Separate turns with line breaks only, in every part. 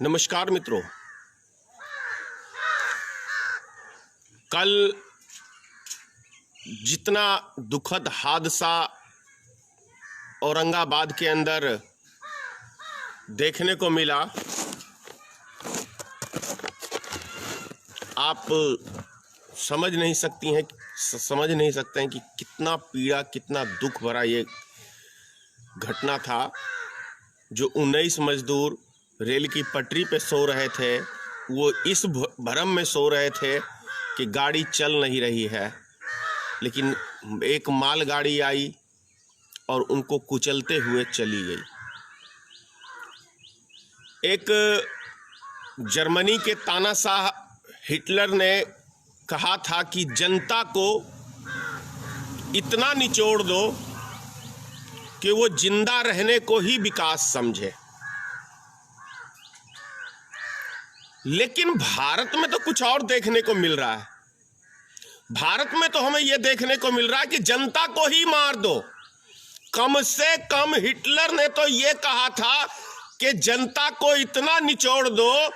नमस्कार मित्रों, कल जितना दुखद हादसा औरंगाबाद के अंदर देखने को मिला, आप समझ नहीं सकते हैं कि कितना पीड़ा, कितना दुख भरा ये घटना था। जो 19 मजदूर रेल की पटरी पे सो रहे थे, वो इस भरम में सो रहे थे कि गाड़ी चल नहीं रही है, लेकिन एक मालगाड़ी आई और उनको कुचलते हुए चली गई। एक जर्मनी के तानाशाह हिटलर ने कहा था कि जनता को इतना निचोड़ दो कि वो जिंदा रहने को ही विकास समझे। लेकिन भारत में तो कुछ और देखने को मिल रहा है। भारत में तो हमें यह देखने को मिल रहा है कि जनता को ही मार दो। कम से कम हिटलर ने तो यह कहा था कि जनता को इतना निचोड़ दो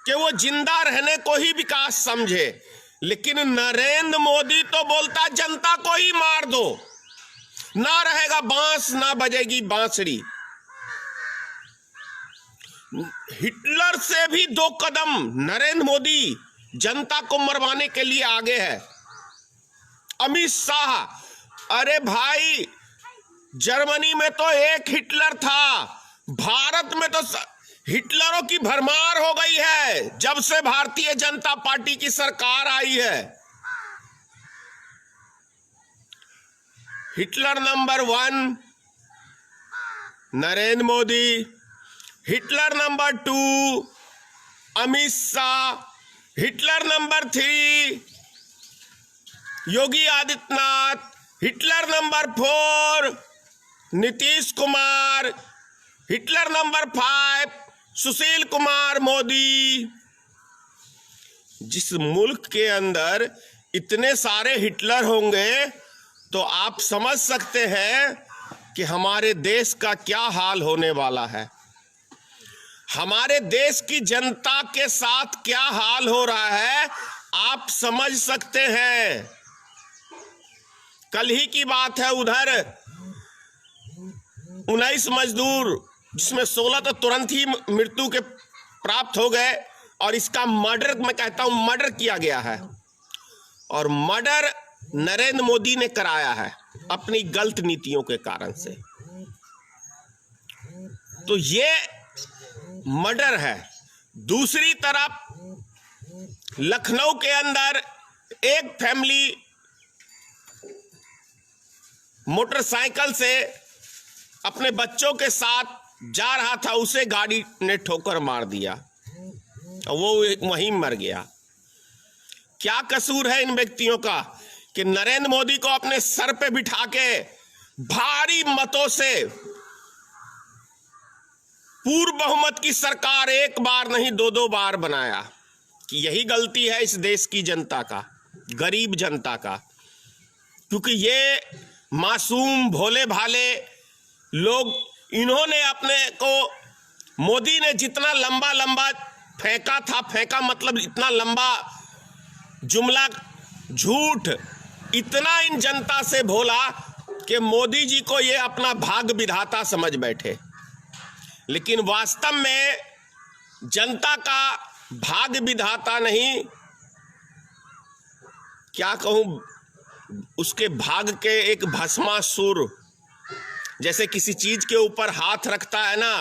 कि वो जिंदा रहने को ही विकास समझे। लेकिन नरेंद्र मोदी तो बोलता जनता को ही मार दो, ना रहेगा बांस, ना बजेगी बांसुरी। हिटलर से भी 2 कदम नरेंद्र मोदी जनता को मरवाने के लिए आगे है। अमित शाह, अरे भाई, जर्मनी में तो एक हिटलर था, भारत में तो हिटलरों की भरमार हो गई है जब से भारतीय जनता पार्टी की सरकार आई है। Hitler number 1 Narendra Modi, Hitler number 2 Amit Shah, Hitler number 3 Yogi Adityanath, Hitler number 4 Nitish Kumar, Hitler number 5 Sushil Kumar Modi. जिस मुल्क के अंदर इतने सारे हिटलर होंगे तो आप समझ सकते हैं कि हमारे देश का क्या हाल होने वाला है। हमारे देश की जनता के साथ क्या हाल हो रहा है आप समझ सकते हैं। कल ही की बात है, उधर 19 मजदूर, जिसमें 16 तो तुरंत ही मृत्यु के प्राप्त हो गए, और इसका मर्डर, मैं कहता हूं मर्डर किया गया है। और मर्डर नरेंद्र मोदी ने कराया है अपनी गलत नीतियों के कारण से। तो ये मर्डर है। दूसरी तरफ लखनऊ के अंदर एक फैमिली मोटरसाइकिल से अपने बच्चों के साथ जा रहा था, उसे गाड़ी ने ठोकर मार दिया और वो वहीं मर गया। क्या कसूर है इन व्यक्तियों का कि नरेंद्र मोदी को अपने सर पे बिठा के भारी मतों से पूर्व बहुमत की सरकार एक बार नहीं 2-2 बार बनाया। कि यही गलती है इस देश की जनता का, गरीब जनता का। क्योंकि ये मासूम भोले भाले लोग, इन्होंने अपने को, मोदी ने जितना लंबा लंबा फेंका था, फेंका मतलब इतना लंबा जुमला झूठ, इतना इन जनता से भोला कि मोदी जी को ये अपना भाग्य विधाता समझ बैठे। लेकिन वास्तव में जनता का भाग्य विधाता नहीं, क्या कहूं, उसके भाग्य के एक भस्मासुर। जैसे किसी चीज के ऊपर हाथ रखता है ना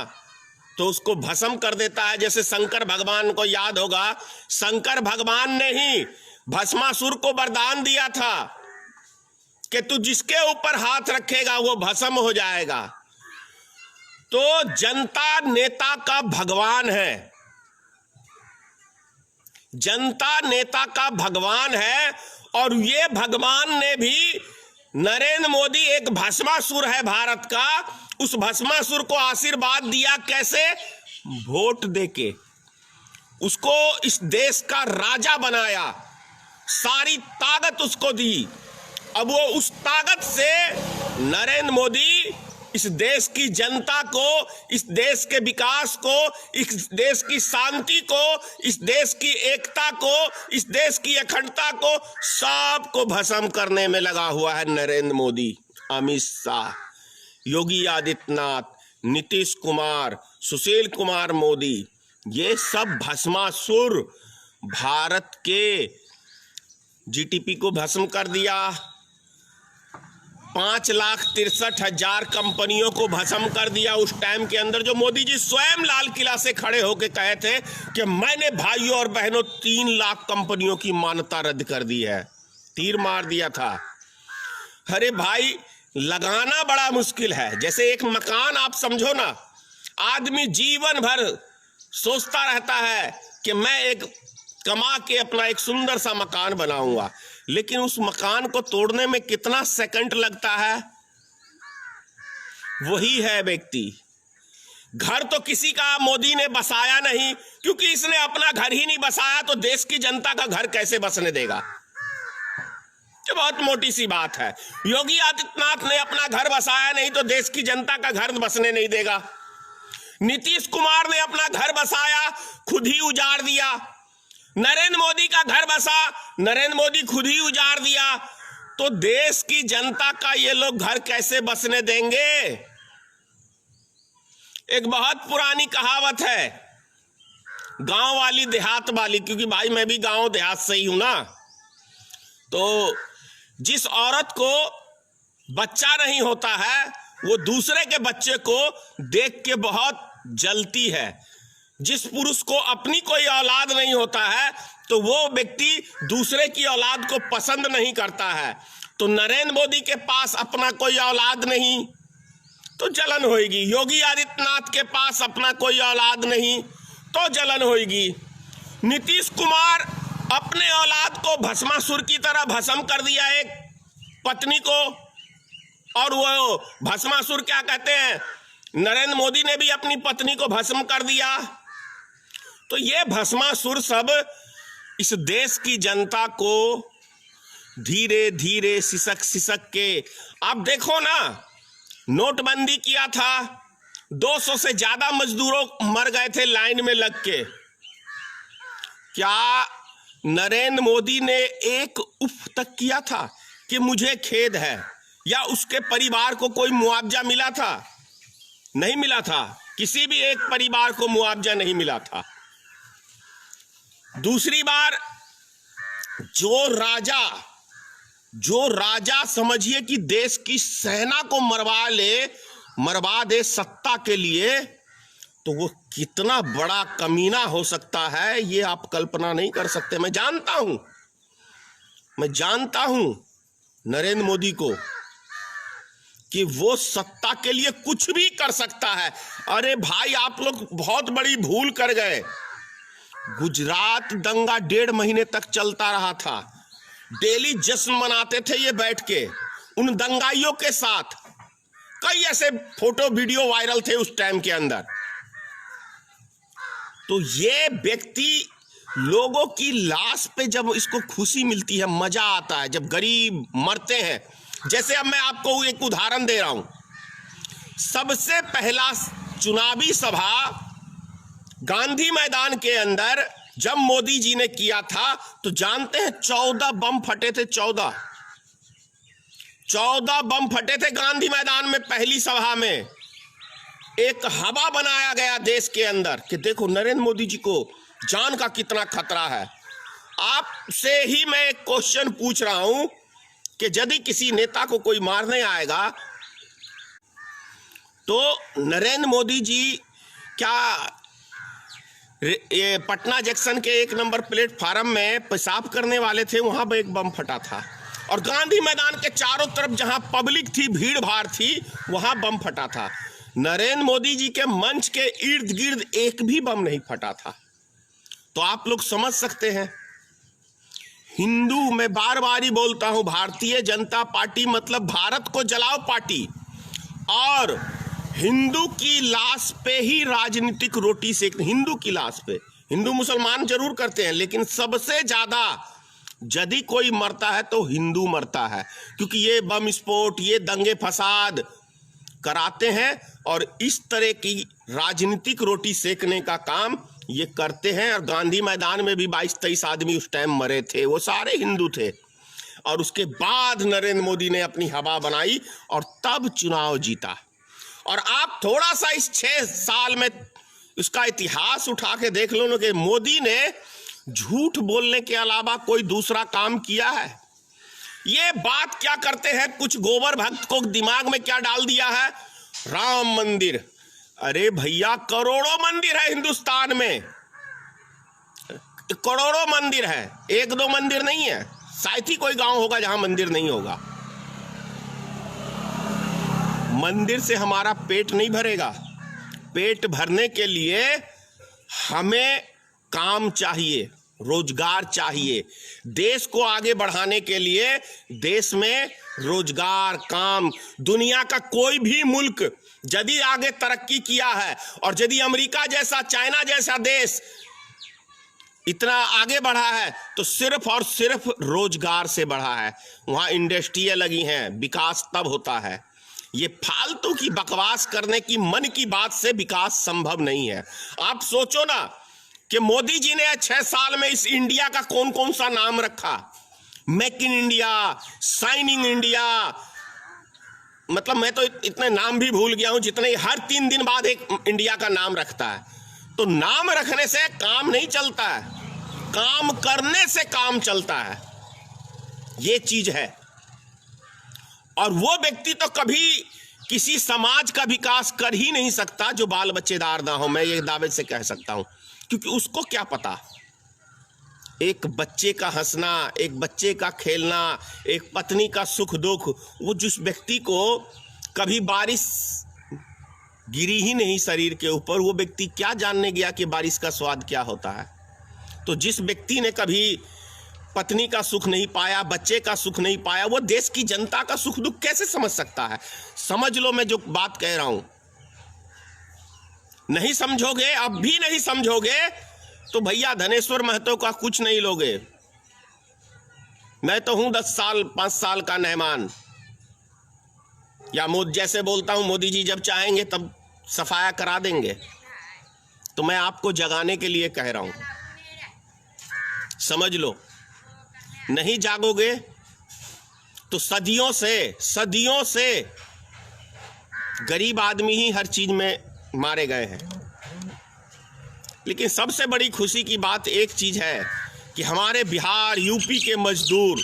तो उसको भस्म कर देता है। जैसे शंकर भगवान को याद होगा, शंकर भगवान ने ही भस्मासुर को वरदान दिया था कि तू जिसके ऊपर हाथ रखेगा वो भस्म हो जाएगा। तो जनता नेता का भगवान है, जनता नेता का भगवान है। और ये भगवान ने भी, नरेंद्र मोदी एक भस्मासुर है भारत का, उस भस्मासुर को आशीर्वाद दिया कैसे? वोट देके उसको इस देश का राजा बनाया, सारी ताकत उसको दी। अब वो उस ताकत से नरेंद्र मोदी इस देश की जनता को, इस देश के विकास को, इस देश की शांति को, इस देश की एकता को, इस देश की अखंडता को, सबको भस्म करने में लगा हुआ है नरेंद्र मोदी, अमित शाह, योगी आदित्यनाथ, नीतीश कुमार, सुशील कुमार मोदी। ये सब भस्मासुर भारत के जीडीपी को भस्म कर दिया। 5,63,000 कंपनियों को भस्म कर दिया उस टाइम के अंदर, जो मोदी जी स्वयं लाल किला से खड़े होकर कहे थे कि मैंने भाइयों और बहनों 3 लाख कंपनियों की मान्यता रद्द कर दी है, तीर मार दिया था। अरे भाई, लगाना बड़ा मुश्किल है। जैसे एक मकान आप समझो ना, आदमी जीवन भर सोचता रहता है कि मैं एक कमा के अपना एक सुंदर सा मकान बनाऊंगा, लेकिन उस मकान को तोड़ने में कितना सेकंड लगता है। वही है व्यक्ति। घर तो किसी का मोदी ने बसाया नहीं, क्योंकि इसने अपना घर ही नहीं बसाया तो देश की जनता का घर कैसे बसने देगा। ये बहुत मोटी सी बात है। योगी आदित्यनाथ ने अपना घर बसाया नहीं तो देश की जनता का घर बसने नहीं देगा। नीतीश कुमार ने अपना घर बसाया, खुद ही उजाड़ दिया। नरेंद्र मोदी का घर बसा, नरेंद्र मोदी खुद ही उजाड़ दिया, तो देश की जनता का ये लोग घर कैसे बसने देंगे। एक बहुत पुरानी कहावत है, गांव वाली देहात वाली, क्योंकि भाई मैं भी गांव देहात से ही हूं ना। तो जिस औरत को बच्चा नहीं होता है वो दूसरे के बच्चे को देख के बहुत जलती है। जिस पुरुष को अपनी कोई औलाद नहीं होता है तो वो व्यक्ति दूसरे की औलाद को पसंद नहीं करता है। तो नरेंद्र मोदी के पास अपना कोई औलाद नहीं तो जलन होगी, योगी आदित्यनाथ के पास अपना कोई औलाद नहीं तो जलन होगी। नीतीश कुमार अपने औलाद को भस्मासुर की तरह भस्म कर दिया एक पत्नी को, और वो भस्मासुर क्या कहते हैं, नरेंद्र मोदी ने भी अपनी पत्नी को भस्म कर दिया। तो ये भस्मासुर सब इस देश की जनता को धीरे धीरे सिसक सिसक के, आप देखो ना, नोटबंदी किया था, 200 से ज्यादा मजदूरों मर गए थे लाइन में लग के। क्या नरेंद्र मोदी ने एक उफ तक किया था कि मुझे खेद है, या उसके परिवार को कोई मुआवजा मिला था? नहीं मिला था, किसी भी एक परिवार को मुआवजा नहीं मिला था। दूसरी बार जो राजा समझिए कि देश की सेना को मरवा दे सत्ता के लिए, तो वो कितना बड़ा कमीना हो सकता है ये आप कल्पना नहीं कर सकते। मैं जानता हूं नरेंद्र मोदी को कि वो सत्ता के लिए कुछ भी कर सकता है। अरे भाई, आप लोग बहुत बड़ी भूल कर गए। गुजरात दंगा 1.5 महीने तक चलता रहा था, डेली जश्न मनाते थे ये बैठ के उन दंगाइयों के साथ। कई ऐसे फोटो वीडियो वायरल थे उस टाइम के अंदर। तो ये व्यक्ति लोगों की लाश पे जब इसको खुशी मिलती है, मजा आता है, जब गरीब मरते हैं। जैसे अब मैं आपको एक उदाहरण दे रहा हूं, सबसे पहला चुनावी सभा गांधी मैदान के अंदर जब मोदी जी ने किया था तो जानते हैं 14 बम फटे थे। 14 बम फटे थे गांधी मैदान में। पहली सभा में एक हवा बनाया गया देश के अंदर कि देखो नरेंद्र मोदी जी को जान का कितना खतरा है। आपसे ही मैं एक क्वेश्चन पूछ रहा हूं कि यदि किसी नेता को कोई मारने आएगा तो नरेंद्र मोदी जी क्या ये पटना जंक्शन के 1 नंबर प्लेटफार्म में पेशाब करने वाले थे, वहां पर एक बम फटा था। और गांधी मैदान के चारों तरफ जहां पब्लिक थी, भीड़ भाड़ थी, वहां बम फटा था। नरेंद्र मोदी जी के मंच के इर्द गिर्द एक भी बम नहीं फटा था। तो आप लोग समझ सकते हैं। हिंदू, मैं बार बार ही बोलता हूं, भारतीय जनता पार्टी मतलब भारत को जलाओ पार्टी, और हिंदू की लाश पे ही राजनीतिक रोटी सेकते। हिंदू की लाश पे, हिंदू मुसलमान जरूर करते हैं, लेकिन सबसे ज्यादा यदि कोई मरता है तो हिंदू मरता है, क्योंकि ये बम विस्फोट, ये दंगे फसाद, कराते हैं और इस तरह की राजनीतिक रोटी सेकने का काम ये करते हैं। और गांधी मैदान में भी 22-23 आदमी उस टाइम मरे थे, वो सारे हिंदू थे। और उसके बाद नरेंद्र मोदी ने अपनी हवा बनाई और तब चुनाव जीता। और आप थोड़ा सा इस 6 साल में उसका इतिहास उठा के देख लो ना कि मोदी ने झूठ बोलने के अलावा कोई दूसरा काम किया है। ये बात क्या करते हैं, कुछ गोबर भक्त को दिमाग में क्या डाल दिया है, राम मंदिर। अरे भैया, करोड़ों मंदिर है हिंदुस्तान में, करोड़ों मंदिर है, 1-2 मंदिर नहीं है। शायद ही कोई गांव होगा जहां मंदिर नहीं होगा। मंदिर से हमारा पेट नहीं भरेगा। पेट भरने के लिए हमें काम चाहिए, रोजगार चाहिए। देश को आगे बढ़ाने के लिए देश में रोजगार, काम, दुनिया का कोई भी मुल्क यदि आगे तरक्की किया है और यदि अमेरिका जैसा, चाइना जैसा देश इतना आगे बढ़ा है तो सिर्फ और सिर्फ रोजगार से बढ़ा है। वहां इंडस्ट्रियां लगी हैं, विकास तब होता है। ये फालतू की बकवास करने की, मन की बात से विकास संभव नहीं है। आप सोचो ना कि मोदी जी ने 6 साल में इस इंडिया का कौन कौन सा नाम रखा। Make in India, shining India, मतलब मैं तो इतने नाम भी भूल गया हूं जितने हर 3 दिन बाद एक इंडिया का नाम रखता है। तो नाम रखने से काम नहीं चलता है, काम करने से काम चलता है। ये चीज है। और वो व्यक्ति तो कभी किसी समाज का विकास कर ही नहीं सकता जो बाल बच्चेदार ना हो। मैं ये दावे से कह सकता हूं, क्योंकि उसको क्या पता, एक बच्चे का हंसना, एक बच्चे का खेलना, एक पत्नी का सुख दुख, वो जिस व्यक्ति को कभी बारिश गिरी ही नहीं शरीर के ऊपर, वो व्यक्ति क्या जानने गया कि बारिश का स्वाद क्या होता है। तो जिस व्यक्ति ने कभी पत्नी का सुख नहीं पाया, बच्चे का सुख नहीं पाया, वो देश की जनता का सुख दुख कैसे समझ सकता है। समझ लो मैं जो बात कह रहा हूं। नहीं समझोगे, अब भी नहीं समझोगे तो भैया धनेश्वर महतो का कुछ नहीं लोगे। मैं तो हूं 10 साल 5 साल का मेहमान, या जैसे बोलता हूं मोदी जी जब चाहेंगे तब सफाया करा देंगे। तो मैं आपको जगाने के लिए कह रहा हूं, समझ लो। नहीं जागोगे तो सदियों से गरीब आदमी ही हर चीज में मारे गए हैं। लेकिन सबसे बड़ी खुशी की बात एक चीज है कि हमारे बिहार, यूपी के मजदूर,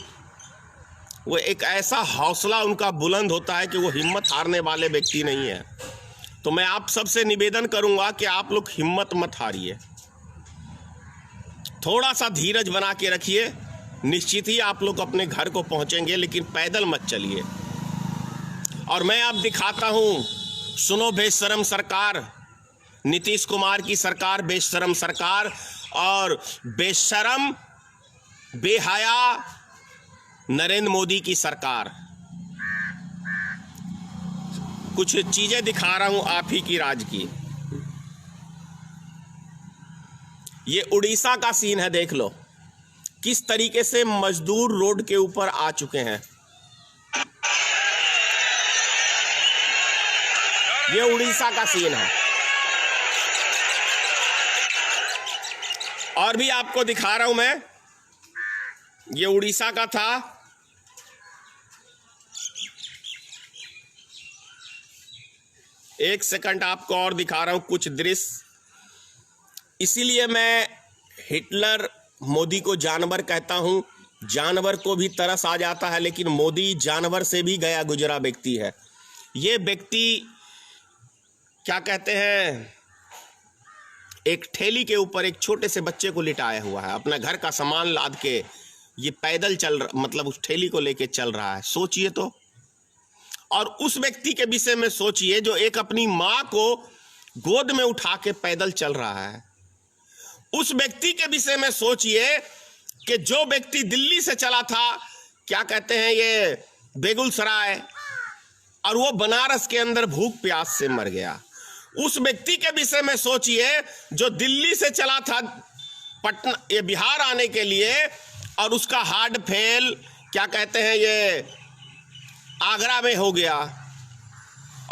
वो एक ऐसा हौसला उनका बुलंद होता है कि वो हिम्मत हारने वाले व्यक्ति नहीं है। तो मैं आप सबसे निवेदन करूंगा कि आप लोग हिम्मत मत हारिए, थोड़ा सा धीरज बना के रखिए। निश्चित ही आप लोग अपने घर को पहुंचेंगे, लेकिन पैदल मत चलिए। और मैं अब दिखाता हूं, सुनो बेशरम सरकार, नीतीश कुमार की सरकार, बेशरम सरकार और बेशरम बेहया नरेंद्र मोदी की सरकार। कुछ चीजें दिखा रहा हूं आप ही की राज की। ये उड़ीसा का सीन है, देख लो किस तरीके से मजदूर रोड के ऊपर आ चुके हैं। ये उड़ीसा का सीन है। और भी आपको दिखा रहा हूं मैं, ये उड़ीसा का था। एक सेकंड आपको और दिखा रहा हूं कुछ दृश्य। इसीलिए मैं हिटलर मोदी को जानवर कहता हूं। जानवर को भी तरस आ जाता है, लेकिन मोदी जानवर से भी गया गुजरा व्यक्ति है। ये व्यक्ति क्या कहते हैं, एक ठेली के ऊपर एक छोटे से बच्चे को लिटाया हुआ है, अपना घर का सामान लाद के ये पैदल मतलब उस ठेली को लेके चल रहा है। सोचिए तो। और उस व्यक्ति के विषय में सोचिए जो एक अपनी माँ को गोद में उठा के पैदल चल रहा है। उस व्यक्ति के विषय में सोचिए कि जो व्यक्ति दिल्ली से चला था, क्या कहते हैं ये बेगूसराय, और वो बनारस के अंदर भूख प्यास से मर गया। उस व्यक्ति के विषय में सोचिए जो दिल्ली से चला था पटना, ये बिहार आने के लिए, और उसका हार्ट फेल, क्या कहते हैं ये, आगरा में हो गया।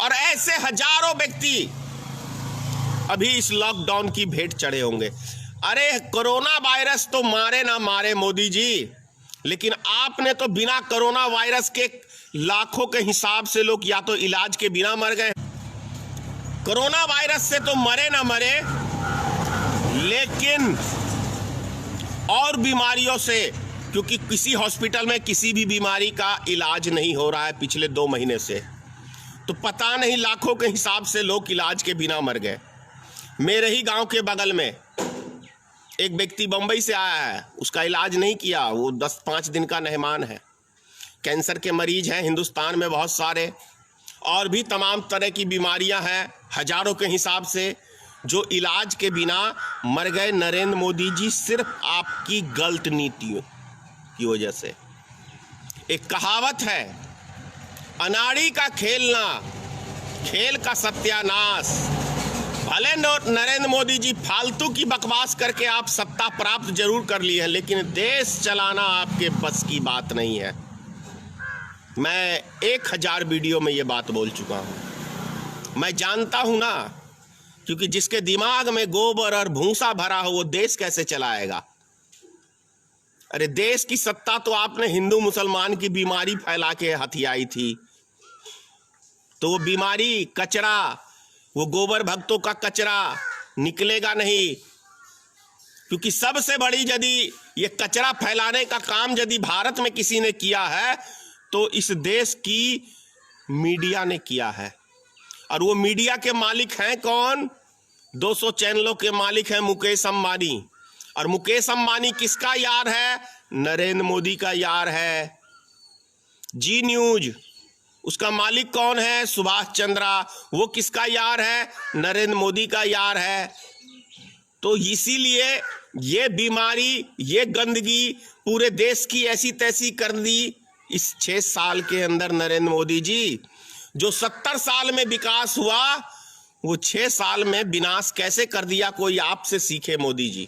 और ऐसे हजारों व्यक्ति अभी इस लॉकडाउन की भेंट चढ़े होंगे। अरे कोरोना वायरस तो मारे ना मारे मोदी जी, लेकिन आपने तो बिना कोरोना वायरस के लाखों के हिसाब से लोग या तो इलाज के बिना मर गए। कोरोना वायरस से तो मरे ना मरे, लेकिन और बीमारियों से, क्योंकि किसी हॉस्पिटल में किसी भी बीमारी का इलाज नहीं हो रहा है पिछले 2 महीने से, तो पता नहीं लाखों के हिसाब से लोग इलाज के बिना मर गए। मेरे ही गांव के बगल में एक व्यक्ति बंबई से आया है, उसका इलाज नहीं किया, वो 10-5 दिन का मेहमान है। कैंसर के मरीज हैं हिंदुस्तान में बहुत सारे, और भी तमाम तरह की बीमारियां हैं हजारों के हिसाब से, जो इलाज के बिना मर गए। नरेंद्र मोदी जी सिर्फ आपकी गलत नीतियों की वजह से। एक कहावत है, अनाड़ी का खेलना खेल का सत्यानाश। भले नरेंद्र मोदी जी फालतू की बकवास करके आप सत्ता प्राप्त जरूर कर ली है, लेकिन देश चलाना आपके बस की बात नहीं है। मैं 1000 वीडियो में ये बात बोल चुका हूं। मैं जानता हूं ना, क्योंकि जिसके दिमाग में गोबर और भूसा भरा हो वो देश कैसे चलाएगा। अरे देश की सत्ता तो आपने हिंदू मुसलमान की बीमारी फैला के हथियाई थी, तो वो बीमारी, कचरा, वो गोबर भक्तों का कचरा निकलेगा नहीं। क्योंकि सबसे बड़ी यदि ये कचरा फैलाने का काम यदि भारत में किसी ने किया है तो इस देश की मीडिया ने किया है। और वो मीडिया के मालिक हैं कौन? 200 चैनलों के मालिक हैं मुकेश अंबानी। और मुकेश अंबानी किसका यार है? नरेंद्र मोदी का यार है। जी न्यूज, उसका मालिक कौन है? सुभाष चंद्रा। वो किसका यार है? नरेंद्र मोदी का यार है। तो इसीलिए ये बीमारी, ये गंदगी पूरे देश की ऐसी तैसी कर दी इस 6 साल के अंदर नरेंद्र मोदी जी। जो 70 साल में विकास हुआ वो 6 साल में विनाश कैसे कर दिया, कोई आपसे सीखे मोदी जी।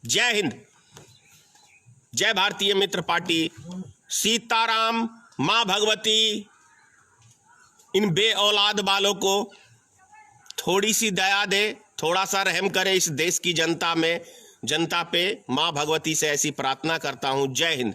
जय हिंद, जय भारतीय मित्र पार्टी, सीताराम, मां भगवती इन बे औलाद वालों को थोड़ी सी दया दे, थोड़ा सा रहम करे इस देश की जनता पे। मां भगवती से ऐसी प्रार्थना करता हूं। जय हिंद।